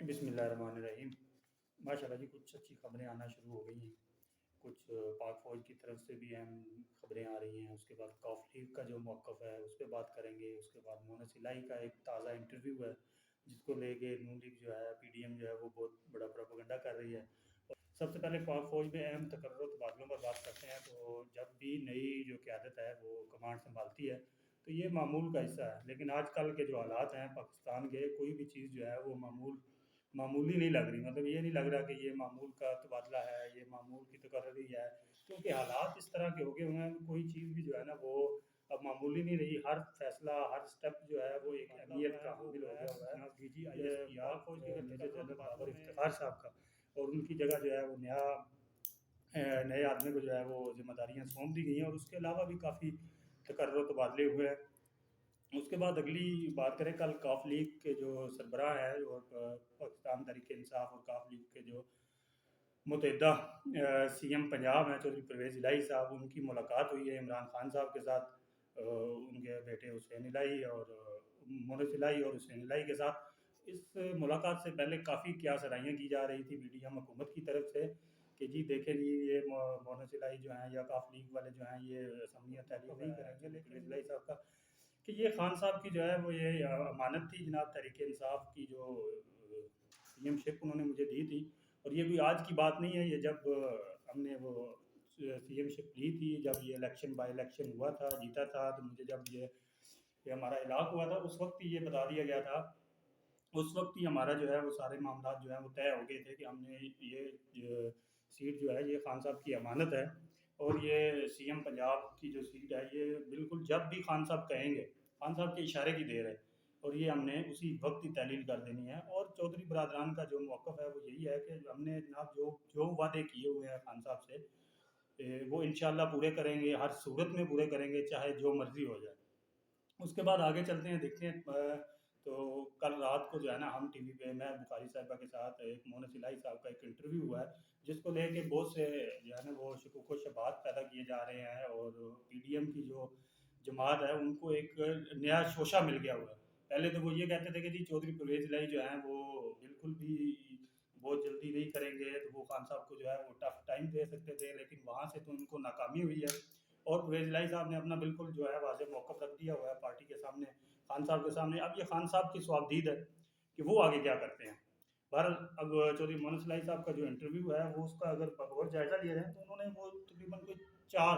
बिस्मिल्लाहिर्रहमानिर्रहीम। माशाल्लाह जी कुछ अच्छी ख़बरें आना शुरू हो गई हैं। कुछ पाक फ़ौज की तरफ से भी अहम ख़बरें आ रही हैं। उसके बाद कॉफ लीग का जो मौक़िफ़ है उस पे बात करेंगे। उसके बाद मोनस इलाही का एक ताज़ा इंटरव्यू है जिसको लेके नून लीग जो है पीडीएम जो है वो बहुत बड़ा प्रोपेगेंडा कर रही है। सबसे पहले पाक फ़ौज में अहम तकर्रुर तबादलों पर बात करते हैं। तो जब भी नई जो क़यादत है वो कमांड सँभालती है तो ये मामूल का हिस्सा है। लेकिन आजकल के जो हालात हैं पाकिस्तान के, कोई भी चीज़ जो है वो मामूली नहीं लग रही। मतलब ये नहीं लग रहा कि ये मामूल का तबादला है, ये मामूल की तकर्रुरी है, क्योंकि हालात इस तरह के हो गए हुए हैं। कोई चीज़ भी जो है ना वो अब मामूली नहीं रही। हर फैसला, हर स्टेप जो है वो एक अहमियत का हामिल हो गया हुआ है। जनाब DGISPR फौज के मेजर जनरल बाबर इफ्तिखार साहब का, और उनकी जगह जो है वो नए आदमी को जो है वो जिम्मेदारियाँ सौंप दी गई हैं। और उसके अलावा भी काफ़ी तकर्रुर तबादले हुए हैं। उसके बाद अगली बात करें, कल काफ लीग के जो सरबराह है और पाकिस्तान तहरीक इंसाफ और काफ लीग के जो मुतहदा सीएम पंजाब हैं चौधरी परवेज़ इलाही साहब, उनकी मुलाकात हुई है इमरान खान साहब के साथ, उनके बेटे हुसैन इलाही और मोनस इलाही और हुसैन इलाही के साथ। इस मुलाकात से पहले काफ़ी क्या सराहियाँ की जा रही थी पीडीएम हुकूमत की तरफ से कि जी देखें जी ये मोनस इलाही जो हैं या काफ लीग वाले जो हैं ये असम्बलियाँ तहलील नहीं करेंगे। लेकिन परवेज़ इलाही साहब का कि ये खान साहब की जो है वो ये अमानत थी जनाब तहरीक इंसाफ की, जो सीएमशिप उन्होंने मुझे दी थी। और ये कोई आज की बात नहीं है, ये जब हमने वो सीएमशिप ली थी, जब ये इलेक्शन बाई इलेक्शन हुआ था, जीता था, तो मुझे जब ये हमारा इलाक हुआ था उस वक्त ही ये बता दिया गया था। उस वक्त ही हमारा जो है वो सारे मामला जो है वो तय हो गए थे कि हमने ये सीट जो है ये खान साहब की अमानत है। और ये सीएम पंजाब की जो सीट है ये बिल्कुल जब भी खान साहब कहेंगे, खान साहब के इशारे की देर है, और ये हमने उसी वक्त ही तहलील कर देनी है। और चौधरी बरादरान का जो मौक़िफ़ है वो यही है कि हमने जनाब जो जो वादे किए हुए हैं खान साहब से वो इंशाल्लाह पूरे करेंगे, हर सूरत में पूरे करेंगे, चाहे जो मर्ज़ी हो जाए। उसके बाद आगे चलते हैं, देखते हैं। तो कल रात को जो है ना हम टीवी पे मैं बुखारी साहिबा के साथ एक मोनस इलाही साहब का एक इंटरव्यू हुआ है जिसको लेके बहुत से जो है ना वो शकूक व शुबहात पैदा किए जा रहे हैं। और पीडीएम की जो जमात है उनको एक नया शोशा मिल गया हुआ है। पहले तो वो ये कहते थे कि जी चौधरी परवेज़ इलाही जो हैं वो बिल्कुल भी बहुत जल्दी नहीं करेंगे, तो वो खान साहब को जो है वो टफ टाइम दे सकते थे, लेकिन वहाँ से तो उनको नाकामी हुई है। और परवेज़ इलाही साहब ने अपना बिल्कुल जो है वाज़ेह मौक़िफ़ रख दिया हुआ है पार्टी के सामने, खान साहब के सामने। अब ये खान साहब की स्वाबदीद है कि वो आगे क्या करते हैं। बहरहाल अब चौधरी मोनस इलाही साहब का जो इंटरव्यू है वो उसका अगर बगौर जायज़ा लिया जाए तो उन्होंने वो तकरीबन कोई चार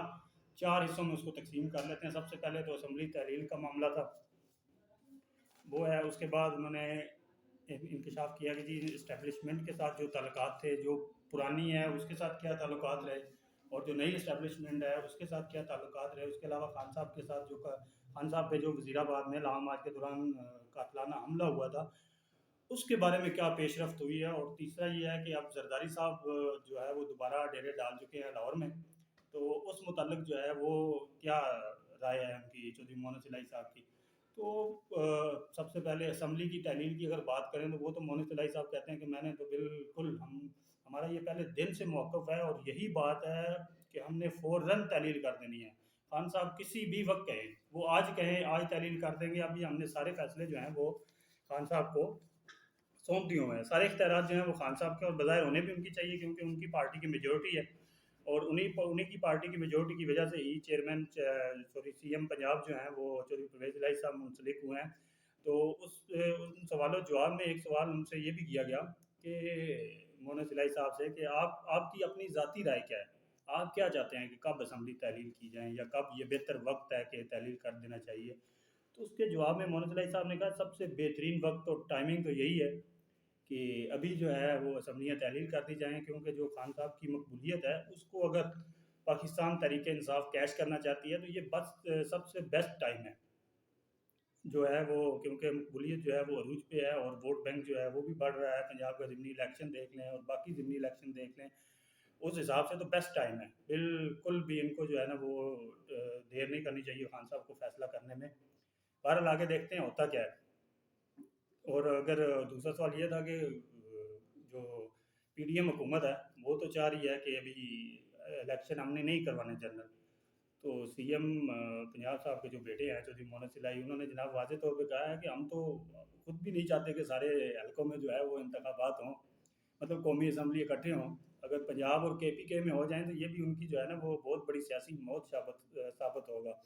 चार हिस्सों में उसको तकसीम कर लेते हैं। सबसे पहले तो असम्बली तहलील का मामला था, वो है। उसके बाद उन्होंने इंकशाफ किया कि जी इस्टेब्लिशमेंट के साथ जो ताल्लुकात थे, जो पुरानी है उसके साथ क्या ताल्लुकात रहे, और जो नई इस्टेब्लिशमेंट है उसके साथ क्या ताल्लुकात रहे। उसके अलावा खान साहब के साथ जो खान साहब पे जो वज़ीराबाद में लामा मार्च के दौरान कातलाना हमला हुआ था उसके बारे में क्या पेशरफ्त हुई है। और तीसरा ये है कि अब जरदारी साहब जो है वो दोबारा डेरे डाल चुके हैं लाहौर में, तो उस मुताल्लिक जो है वो क्या राय है उनकी, चौधरी मोनस इलाही साहब की। तो सबसे पहले असम्बली की तहलील की अगर बात करें तो वो तो मोनस इलाही साहब कहते हैं कि मैंने तो बिल्कुल हम हमारा ये पहले दिन से मौक़िफ़ है और यही बात है कि हमने फ़ौरन तहलील कर देनी है। खान साहब किसी भी वक्त कहें, वो आज कहें आज तहलील कर देंगे। अभी हमने सारे फैसले जो हैं वो खान साहब को सौंप दिए हुए हैं। सारे इख्तियारात जो हैं वो खान साहब के, और बज़ाहिर होने भी उनकी चाहिए क्योंकि उनकी पार्टी की मेजॉरिटी है। और उन्हीं की पार्टी की मेजॉरिटी की वजह से ही चेयरमैन सीएम पंजाब जो हैं वो चौधरी परवेज़ इलाही साहब मुंसलिक हुए हैं। तो उन सवालों जवाब में एक सवाल उनसे ये भी किया गया कि मोनस इलाही साहब से कि आपकी अपनी ज़ाती राय क्या है? आप क्या चाहते हैं कि कब असम्बली तहलील की जाए या कब ये बेहतर वक्त है कि तहलील कर देना चाहिए? तो उसके जवाब में मोहम्मद इलाही साहब ने कहा सबसे बेहतरीन वक्त और टाइमिंग तो यही है कि अभी जो है वो असम्बलियाँ तहलील कर दी जाएँ, क्योंकि जो खान साहब की मकबूलियत है उसको अगर पाकिस्तान तहरीक इंसाफ कैश करना चाहती है तो ये बस सबसे बेस्ट टाइम है जो है वो, क्योंकि मकबूलियत जो है वो अरूज पे है और वोट बैंक जो है वो भी बढ़ रहा है। पंजाब का ज़िमनी इलेक्शन देख लें और बाकी ज़िमनी इलेक्शन देख लें, उस हिसाब से तो बेस्ट टाइम है। बिल्कुल भी इनको जो है ना वो देर नहीं करनी चाहिए खान साहब को फैसला करने में। बहरहाल आगे देखते हैं होता क्या है। और अगर दूसरा सवाल ये था कि जो पीडीएम हुकूमत है वो तो चाह रही है कि अभी इलेक्शन हमने नहीं करवाने जनरल, تو सीएम पंजाब साहब के जो बेटे हैं चौधरी मोहम्मद सिलाई, उन्होंने जनाब वाज़े तौर पे कहा है कि हम तो खुद भी नहीं चाहते कि सारे हलकों में जो है वो इंतखाबात हों, मतलब कौमी असम्बली इकट्ठे हों। अगर पंजाब और केपीके में हो जाएँ तो ये भी उनकी जो है ना वो बहुत बड़ी सियासी मौत साबित होगा।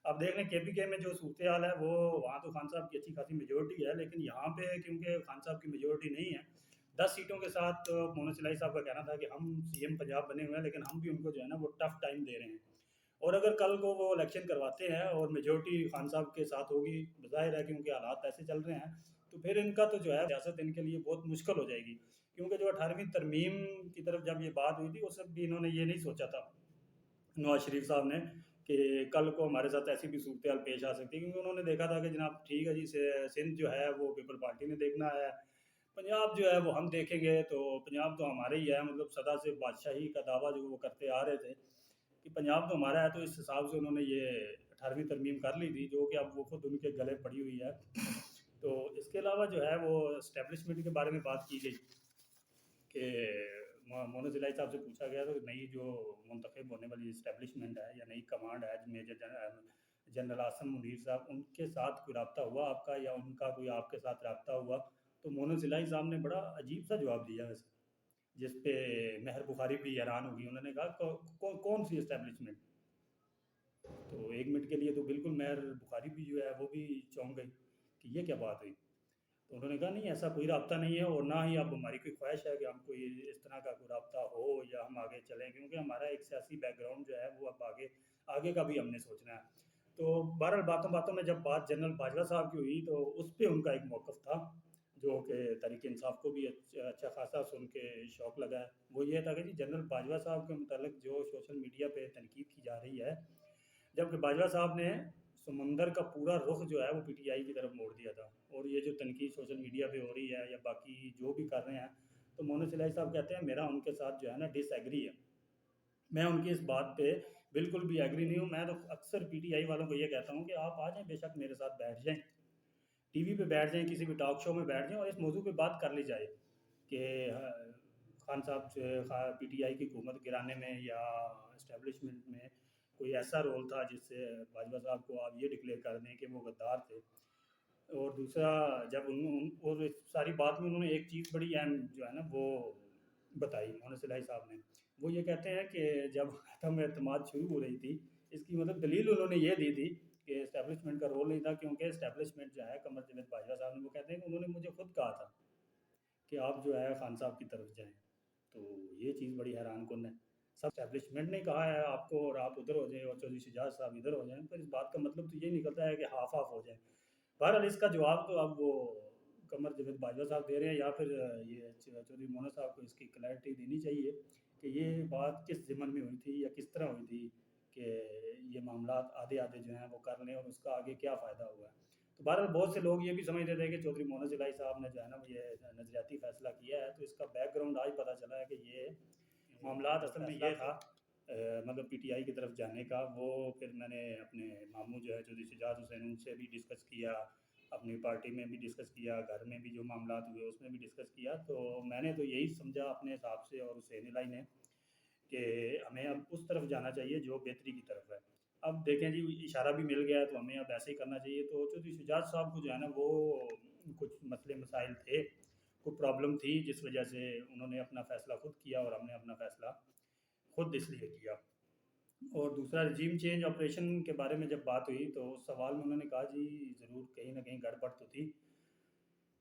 अब देख लें केपीके में जो सूरत हाल है वो, वहाँ तो खान साहब की अच्छी खासी मेजोरिटी है, लेकिन यहाँ पे क्योंकि खान साहब की मेजोरिटी नहीं है, 10 सीटों के साथ मोहम्मद सिलाई साहब का कहना था कि हम सीएम पंजाब बने हुए हैं, लेकिन हम भी उनको जो है ना वो टफ टाइम दे रहे हैं। और अगर कल को वो इलेक्शन करवाते हैं और मेजोरिटी खान साहब के साथ होगी, ज़ाहिर है कि उनके हालात ऐसे चल रहे हैं, तो फिर इनका तो जो है सियासत इनके लिए बहुत मुश्किल हो जाएगी। क्योंकि जो 18वीं तरमीम की तरफ जब ये बात हुई थी, उस वक्त भी इन्होंने ये नहीं सोचा था, नवाज शरीफ साहब ने, कि कल को हमारे साथ ऐसी भी सूरत हाल पेश आ सकती है। क्योंकि उन्होंने देखा था कि जनाब ठीक है जी, सिंध जो है वो पीपल पार्टी ने देखना है, पंजाब जो है वो हम देखेंगे, तो पंजाब तो हमारे ही है, मतलब सदा से बादशाही का दावा जो वो करते आ रहे थे कि पंजाब तो हमारा है। तो इस हिसाब से उन्होंने ये 18वीं तरमीम कर ली थी, जो कि अब वो खुद उनके गले पड़ी हुई है। तो इसके अलावा जो है वो इस्टेब्लिशमेंट के बारे में बात की गई कि मोहम्मद इलाही साहब से पूछा गया तो नई जो मुंतखब होने वाली इस्टेब्लिशमेंट है या नई कमांड है, मेजर जनरल आसम मुनीर साहब, उनके साथ कोई रब्ता हुआ आपका, या उनका कोई आपके साथ रब्ता हुआ? तो मोहम्मद इलाही साहब ने बड़ा अजीब सा जवाब दिया वैसे, जिस पे महर बुखारी भी हैरान होगी। उन्होंने कहा कौन सी इस्टेब्लिशमेंट? तो एक मिनट के लिए तो बिल्कुल महर बुखारी भी जो है वो भी चौंक गई कि ये क्या बात हुई। तो उन्होंने कहा नहीं, ऐसा कोई राब्ता नहीं है, और ना ही अब हमारी कोई ख्वाहिश है कि हम कोई इस तरह का कोई राब्ता हो या हम आगे चलें, क्योंकि हमारा एक सियासी बैकग्राउंड जो है वो अब आगे आगे का भी हमने सोचना है। तो बहरहाल बातों बातों में जब बात जनरल बाजवा साहब की हुई, तो उस पर उनका एक मौक़िफ़ था जो कि तहरीक इंसाफ को भी अच्छा खासा सुन के शौक लगा है। वो ये था कि जी जनरल बाजवा साहब के मुतालिक जो सोशल मीडिया पे तनकीद की जा रही है, जबकि बाजवा साहब ने समंदर का पूरा रुख जो है वो पीटीआई की तरफ मोड़ दिया था। और ये जो तनकीद सोशल मीडिया पे हो रही है या बाकी जो भी कर रहे हैं, तो मोहम्मद सिलाही साहब कहते हैं मेरा उनके साथ जो है ना डिसएग्री है, मैं उनकी इस बात पे बिल्कुल भी एग्री नहीं हूँ। मैं तो अक्सर पीटीआई वालों को ये कहता हूँ कि आप आ जाएं, बेशक मेरे साथ बैठ जाएं, टीवी पे बैठ जाएं, किसी भी टॉक शो में बैठ जाएं और इस मौजू पे बात कर ली जाए कि खान साहब जो पीटीआई की हुकूमत गिराने में या इस्टेब्लिशमेंट में कोई ऐसा रोल था जिससे बाजवा साहब को आप ये डिक्लेयर कर दें कि वो गद्दार थे। और दूसरा, जब और इस सारी बात में उन्होंने एक चीज़ बड़ी अहम जो है ना वो बताई मोहम्मद सिलाही साहब ने, वो ये कहते हैं कि जब अदम एतमाद शुरू हो रही थी, इसकी मतलब दलील उन्होंने ये दी थी कि इस्टेब्लिशमेंट का रोल नहीं था, क्योंकि इस्टेब्लिशमेंट जो है कमर जवेद बाजवा साहब ने, वो कहते हैं कि उन्होंने मुझे खुद कहा था कि आप जो है खान साहब की तरफ जाएं। तो ये चीज़ बड़ी हैरान कुन है। सब इस्टेब्लिशमेंट ने कहा है आपको और आप उधर हो जाएं और चौधरी शुजात साहब इधर हो जाएं, पर इस बात का मतलब तो ये निकलता है कि हाफ हाफ हो जाए। बहरहाल इसका जवाब तो अब वो कमर जवेद बाजवा साहब दे रहे हैं, या फिर ये चौधरी मोहना साहब को इसकी क्लैरिटी देनी चाहिए कि ये बात किस ज़िमन में हुई थी या किस तरह हुई थी कि ये मामला आधे आधे जो हैं वो कर लें और उसका आगे क्या फ़ायदा हुआ है। तो बहरहाल बहुत से लोग ये भी समझते थे कि चौधरी मोहम्मद इलाही साहब ने जो है ना ये नज़रियाती फ़ैसला किया है, तो इसका बैकग्राउंड आज पता चला है कि ये मामला असल में ये था मतलब पीटीआई की तरफ जाने का। वो फिर मैंने अपने मामू जो है चौधरी शुजात हुसैन, उनसे भी डिस्कस किया, अपनी पार्टी में भी डिस्कस किया, घर में भी जो मामला हुए उसमें भी डिस्कस किया। तो मैंने तो यही समझा अपने हिसाब से और हुसैन इलाही ने कि हमें अब उस तरफ जाना चाहिए जो बेहतरी की तरफ है। अब देखें जी, इशारा भी मिल गया है तो हमें अब ऐसे ही करना चाहिए। तो चौधरी शुजात साहब को जो है ना वो कुछ मसले मसाइल थे, कुछ प्रॉब्लम थी, जिस वजह से उन्होंने अपना फ़ैसला खुद किया और हमने अपना फ़ैसला खुद इसलिए किया। और दूसरा, रजीम चेंज ऑपरेशन के बारे में जब बात हुई तो उस सवाल में उन्होंने कहा जी ज़रूर कहीं ना कहीं गड़बड़ तो थी,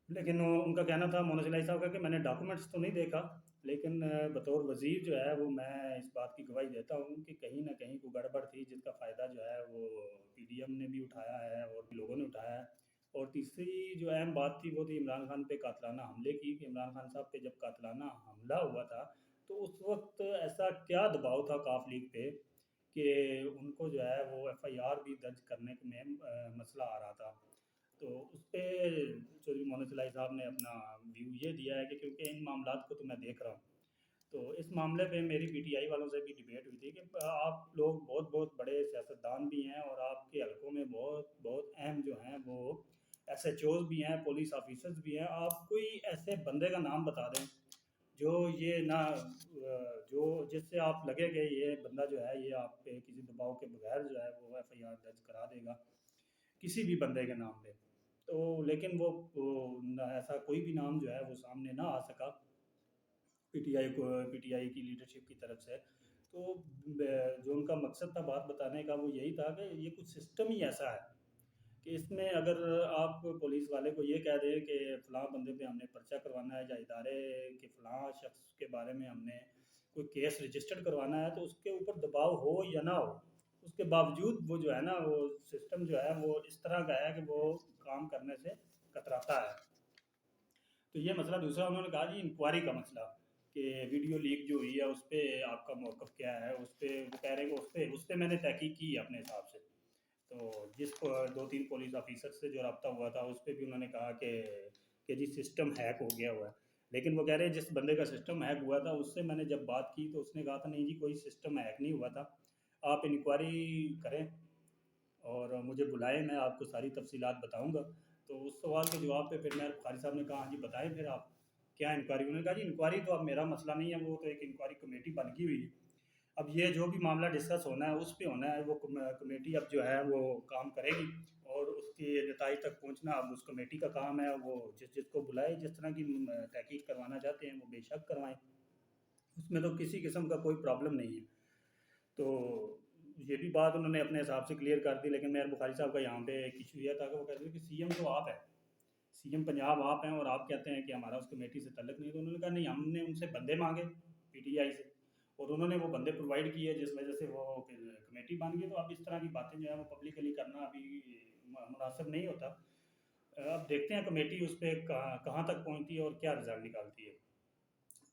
लेकिन उनका कहना था मोहम्मद इलाही साहब का कि मैंने डॉक्यूमेंट्स तो नहीं देखा, लेकिन बतौर वज़ीर जो है वो मैं इस बात की गवाही देता हूँ कि कहीं न कहीं कोई गड़बड़ थी, जिसका फ़ायदा जो है वो पीडीएम ने भी उठाया है और भी लोगों ने उठाया है। और तीसरी जो अहम बात थी वो थी इमरान खान पे कातलाना हमले की, कि इमरान खान साहब पे जब कातलाना हमला हुआ था तो उस वक़्त ऐसा क्या दबाव था काफ लीग पे कि उनको जो है वो एफआईआर भी दर्ज करने में मसला आ रहा था। तो उस पे चौधरी मोहम्मद इलाही साहब ने अपना व्यू ये दिया है कि क्योंकि इन मामलात को तो मैं देख रहा हूँ, तो इस मामले पे मेरी पीटीआई वालों से भी डिबेट हुई थी कि आप लोग बहुत बहुत बड़े सियासतदान भी हैं और आपके हलकों में बहुत बहुत अहम जो हैं वो एसएचओज भी हैं, पुलिस ऑफिसर्स भी हैं, आप कोई ऐसे बंदे का नाम बता दें جو یہ نہ جو جس سے آپ لگے کہ یہ بندہ جو ہے یہ آپ پہ کسی دباؤ کے بغیر جو ہے وہ ایف آئی آر درج کرا دے گا کسی بھی بندے کے نام پہ، تو لیکن ایسا کوئی بھی نام جو ہے وہ سامنے نہ آ سکا پی ٹی آئی کی لیڈرشپ کی طرف سے۔ تو جو ان کا مقصد تھا بات بتانے کا وہ یہی تھا کہ یہ کچھ سسٹم ہی ایسا ہے کہ اس میں اگر آپ پولیس والے کو یہ کہہ دیں کہ فلاں بندے پہ ہم نے پرچہ کروانا ہے یا ادارے کے فلاں شخص کے بارے میں ہم نے کوئی کیس رجسٹرڈ کروانا ہے، تو اس کے اوپر دباؤ ہو یا نہ ہو، اس کے باوجود وہ جو ہے نا وہ سسٹم جو ہے وہ اس طرح کا ہے کہ وہ کام کرنے سے کتراتا ہے۔ تو یہ مسئلہ دوسرا انہوں نے کہا جی انکوائری کا مسئلہ کہ ویڈیو لیک جو ہوئی ہے اس پہ آپ کا موقف کیا ہے، اس پہ وہ کہہ رہے ہیں کہ اس پہ میں نے تحقیق کی ہے اپنے حساب سے۔ تو جس کو 2-3 پولیس آفیسر سے جو رابطہ ہوا تھا اس پہ بھی انہوں نے کہا کہ جی سسٹم ہیک ہو گیا ہوا ہے، لیکن وہ کہہ رہے ہیں جس بندے کا سسٹم ہیک ہوا تھا اس سے میں نے جب بات کی تو اس نے کہا تھا نہیں جی کوئی سسٹم ہیک نہیں ہوا تھا، آپ انکوائری کریں اور مجھے بلائیں، میں آپ کو ساری تفصیلات بتاؤں گا۔ تو اس سوال کے جواب پہ پھر میں بخاری صاحب نے کہا ہاں جی بتائیں پھر آپ کیا انکوائری، انہوں نے کہا جی انکوائری تو اب میرا مسئلہ نہیں ہے، وہ تو ایک انکوائری کمیٹی بن گئی ہوئی ہے، اب یہ جو بھی معاملہ ڈسکس ہونا ہے اس پہ ہونا ہے، وہ کمیٹی اب جو ہے وہ کام کرے گی اور اس کی نتائج تک پہنچنا اب اس کمیٹی کا کام ہے، وہ جس کو بلائے جس طرح کی تحقیق کروانا چاہتے ہیں وہ بے شک کروائیں، اس میں تو کسی قسم کا کوئی پرابلم نہیں ہے۔ تو یہ بھی بات انہوں نے اپنے حساب سے کلیئر کر دی، لیکن میئر بخاری صاحب کا یہاں پہ ایک ایشو یہ تھا کہ وہ کہتے ہیں کہ سی ایم تو آپ ہے، سی ایم پنجاب آپ ہیں اور آپ کہتے ہیں کہ ہمارا اس کمیٹی سے تعلق نہیں، تو انہوں نے کہا نہیں ہم نے ان سے بندے مانگے پی ٹی آئی سے اور انہوں نے وہ بندے پرووائڈ کیے جس وجہ سے وہ کمیٹی بن گئی، تو اب اس طرح کی باتیں جو ہے وہ پبلکلی کرنا ابھی مناسب نہیں ہوتا۔ اب دیکھتے ہیں کمیٹی اس پہ کہاں تک پہنچتی ہے اور کیا رزلٹ نکالتی ہے۔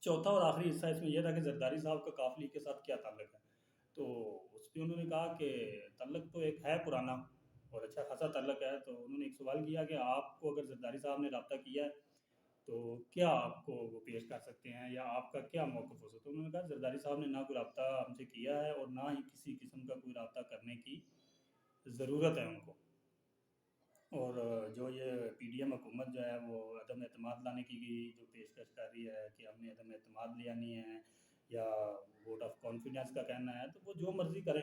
چوتھا اور آخری حصہ اس میں یہ تھا کہ زرداری صاحب کا کاف لیگ کے ساتھ کیا تعلق ہے، تو اس پہ انہوں نے کہا کہ تعلق تو ایک ہے پرانا اور اچھا خاصا تعلق ہے، تو انہوں نے ایک سوال کیا کہ آپ کو اگر زرداری صاحب نے رابطہ کیا ہے تو کیا آپ کو وہ پیش کر سکتے ہیں یا آپ کا کیا موقف ہو سکتا ہے؟ انہوں نے کہا زرداری صاحب نے نہ کوئی رابطہ ہم سے کیا ہے اور نہ ہی کسی قسم کا کوئی رابطہ کرنے کی ضرورت ہے ان کو، اور جو یہ پی ڈی ایم حکومت جو ہے وہ عدم اعتماد لانے کی جو پیشکش کر رہی ہے کہ ہم نے عدم اعتماد لیا نہیں ہے یا ووٹ آف کانفیڈنس کا کہنا ہے، تو وہ جو مرضی کریں،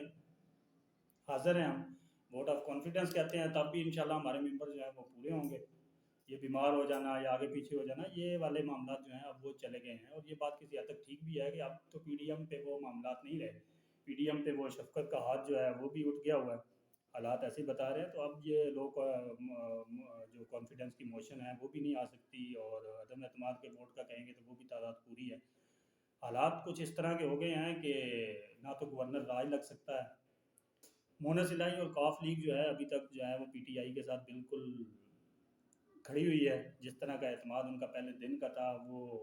حاضر ہیں ہم، ووٹ آف کانفیڈنس کہتے ہیں تب بھی انشاءاللہ ہمارے ممبر جو ہیں وہ پورے ہوں گے، یہ بیمار ہو جانا یا آگے پیچھے ہو جانا یہ والے معاملات جو ہیں اب وہ چلے گئے ہیں، اور یہ بات کسی حد تک ٹھیک بھی ہے کہ اب تو پی ڈی ایم پہ وہ معاملات نہیں رہے، پی ڈی ایم پہ وہ شفقت کا ہاتھ جو ہے وہ بھی اٹھ گیا ہوا ہے، حالات ایسے بتا رہے ہیں، تو اب یہ لوگ جو کانفیڈنس کی موشن ہے وہ بھی نہیں آ سکتی اور عدم اعتماد کے ووٹ کا کہیں گے تو وہ بھی تعداد پوری ہے۔ حالات کچھ اس طرح کے ہو گئے ہیں کہ نہ تو گورنر راج لگ سکتا ہے، مونس الہی اور کاف لیگ جو ہے ابھی تک جو ہے وہ پی ٹی آئی کے ساتھ بالکل کھڑی ہوئی ہے، جس طرح کا اعتماد ان کا پہلے دن کا تھا وہ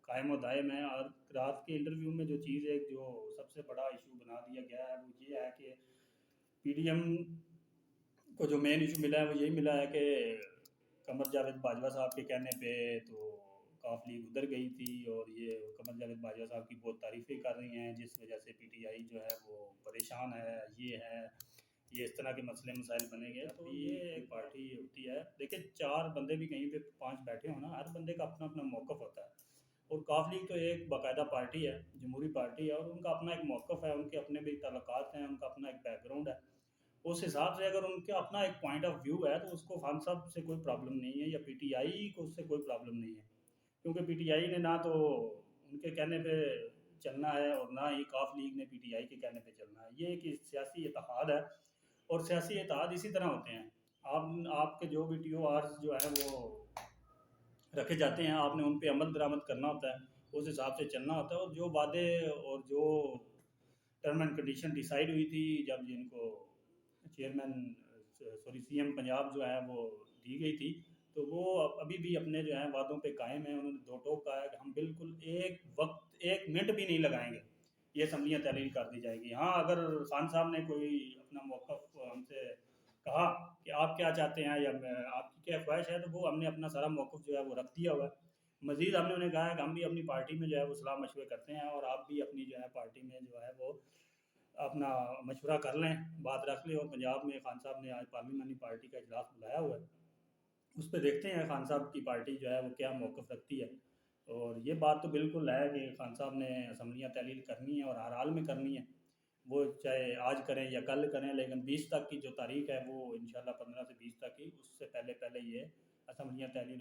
قائم و دائم ہے، اور رات کے انٹرویو میں جو چیز ایک جو سب سے بڑا ایشو بنا دیا گیا ہے وہ یہ ہے کہ پی ڈی ایم کو جو مین ایشو ملا ہے وہ یہی ملا ہے کہ قمر جاوید باجوہ صاحب کے کہنے پہ تو کاف لیگ ادھر گئی تھی اور یہ قمر جاوید باجوہ صاحب کی بہت تعریفیں کر رہی ہیں جس وجہ سے پی ٹی آئی جو ہے وہ پریشان ہے، یہ اس طرح کے مسئلے مسائل بنے گئے، تو یہ ایک پارٹی ہوتی ہے، دیکھیں 4 بندے بھی کہیں پہ 5 بیٹھے ہوں نا، ہر بندے کا اپنا اپنا موقف ہوتا ہے، اور کاف لیگ تو ایک باقاعدہ پارٹی ہے، جمہوری پارٹی ہے، اور ان کا اپنا ایک موقف ہے، ان کے اپنے بھی تعلقات ہیں، ان کا اپنا ایک بیک گراؤنڈ ہے، اس حساب سے اگر ان کے اپنا ایک پوائنٹ آف ویو ہے تو اس کو خان صاحب سے کوئی پرابلم نہیں ہے یا پی ٹی آئی کو اس سے کوئی پرابلم نہیں ہے، کیونکہ پی ٹی آئی نے نہ تو ان کے کہنے پہ چلنا ہے اور نہ ہی کاف لیگ نے پی ٹی آئی کے کہنے پہ چلنا ہے، یہ ایک سیاسی اتحاد ہے اور سیاسی اتحاد اسی طرح ہوتے ہیں، آپ کے جو بھی ٹی او آرز جو ہیں وہ رکھے جاتے ہیں آپ نے ان پہ عمل درآمد کرنا ہوتا ہے، اس حساب سے چلنا ہوتا ہے، اور جو وعدے اور جو ٹرم اینڈ کنڈیشن ڈیسائیڈ ہوئی تھی جب جن کو سی ایم پنجاب جو ہے وہ دی گئی تھی تو وہ ابھی بھی اپنے جو ہیں وعدوں پہ قائم ہیں، انہوں نے 2 ٹوک کہا ہے کہ ہم بالکل ایک منٹ بھی نہیں لگائیں گے، یہ اسمبلیاں تحلیل کر دی جائے گی، ہاں اگر خان صاحب نے کوئی اپنا موقف ہم سے کہا کہ آپ کیا چاہتے ہیں یا آپ کی کیا خواہش ہے، تو وہ ہم نے اپنا سارا موقف جو ہے وہ رکھ دیا ہوا ہے، مزید ہم نے انہیں کہا ہے کہ ہم بھی اپنی پارٹی میں جو ہے وہ صلاح مشورے کرتے ہیں اور آپ بھی اپنی جو ہے پارٹی میں جو ہے وہ اپنا مشورہ کر لیں، بات رکھ لیں، اور پنجاب میں خان صاحب نے آج پارلیمانی پارٹی کا اجلاس بلایا ہوا ہے، اس پہ دیکھتے ہیں خان صاحب کی پارٹی جو ہے وہ کیا موقف رکھتی ہے، اور یہ بات تو بالکل ہے کہ خان صاحب نے اسمبلیاں تحلیل کرنی ہیں اور ہر حال میں کرنی ہے، وہ چاہے آج کریں یا کل کریں، لیکن 20 تک کی جو تاریخ ہے وہ انشاءاللہ 15 سے 20 تک کی، اس سے پہلے پہلے یہ اسمبلیاں تحلیل